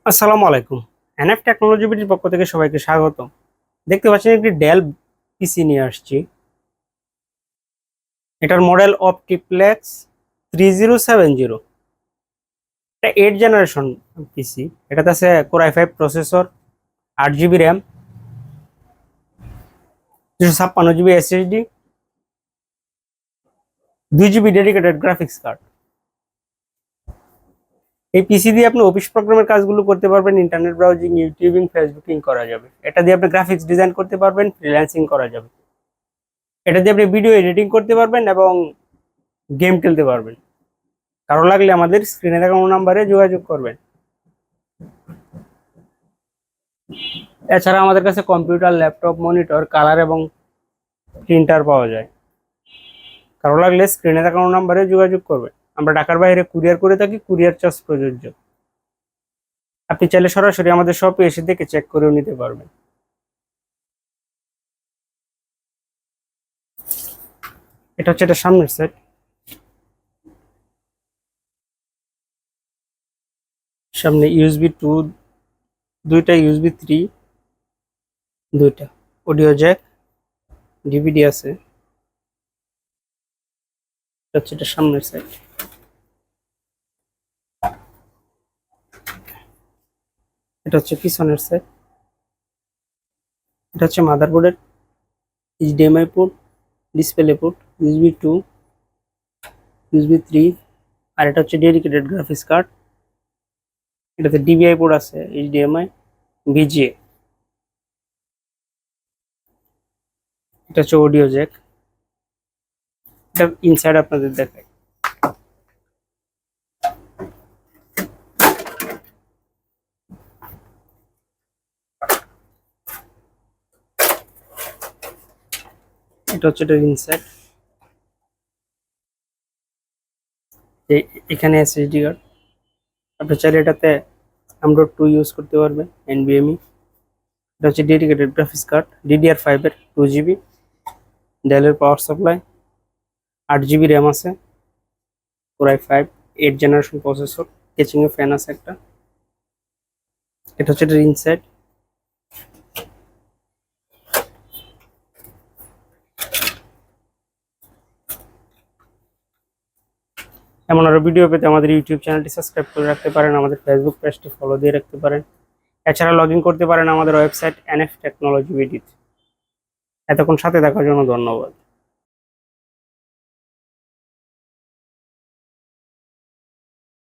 আসসালামু আলাইকুম। NF technology বিটির পক্ষ থেকে সবাইকে স্বাগত। দেখতে পাচ্ছেন একটি ডেল পিসি নিয়ে আসছি। এটার মডেল অপটিপ্লেক্স 3070। এটা 8 জেনারেশন পিসি। এটাতে আছে core i5 processor, 8 GB RAM, 256 GB SSD, 2 GB dedicated graphics card. এই পিসি দিয়ে আপনি অফিস প্রোগ্রামের কাজগুলো করতে পারবেন, ইন্টারনেট ব্রাউজিং, ইউটিউবিং, ফেসবুকিং করা যাবে। এটা দিয়ে আপনি গ্রাফিক্স ডিজাইন করতে পারবেন, ফ্রিল্যান্সিং করা যাবে। এটা দিয়ে আপনি ভিডিও এডিটিং করতে পারবেন এবং গেম খেলতে পারবেন। কারো লাগলে আমাদের স্ক্রিনে দেখানো নাম্বারে যোগাযোগ করবেন। এছাড়া আমাদের কাছে কম্পিউটার, ল্যাপটপ, মনিটর, কালার এবং প্রিন্টার পাওয়া যায়। কারো লাগলে স্ক্রিনে দেখানো নাম্বারে যোগাযোগ করবেন। আমরা ঢাকার বাইরে কুরিয়ার করে থাকি, কুরিয়ার চার্জ প্রযোজ্য। আপনি চাইলে সরাসরি আমাদের শপে এসে দেখে চেক করেও নিতে পারবেন। এটা হচ্ছে এটা সামনের সেট। সামনে ইউএসবি 2 দুইটা, ইউএসবি 3 দুইটা, অডিও জ্যাক, ডিভিডি আছে। এটা হচ্ছে এটা সামনের সেট। এটা হচ্ছে পিছনের সেট। এটা হচ্ছে মাদারবোর্ডের HDMI port, display port, USB 2, USB 3, আর এটা হচ্ছে ডেডিকেটেড গ্রাফিক্স কার্ড। এটাতে ডিভিআই পোর্ট আছে, এইচডিএমআই, ভিজিএ। এটা হচ্ছে অডিও জ্যাক। এটা ইনসাইড আপনাদের দেখায়। এটা হচ্ছে এটা ইনসাইড। এখানে এসএসডি কার্ড। আপনি চাইলে এটাতে M.2 ইউজ করতে পারবেন, NVMe। এটা হচ্ছে ডেডিকেটেড গ্রাফিক্স কার্ড, DDR5 এর 2 জিবি, ডেলের পাওয়ার সাপ্লাই, 8 জিবি র্যাম আছে, কোর i5 8 জেনারেশন প্রসেসর, কেচিং এ ফ্যান আছে একটা। এটা হচ্ছে এটা ইনসাইড। এমন আরো ভিডিও পেতে আমাদের ইউটিউব চ্যানেলটি সাবস্ক্রাইব করে রাখতে পারেন, আমাদের ফেসবুক পেজটি ফলো দিয়ে রাখতে পারেন। এছাড়া লগ ইন করতে পারেন আমাদের ওয়েবসাইট এনএফ টেকনোলজি বিডি। এতক্ষণ সাথে থাকার জন্য ধন্যবাদ।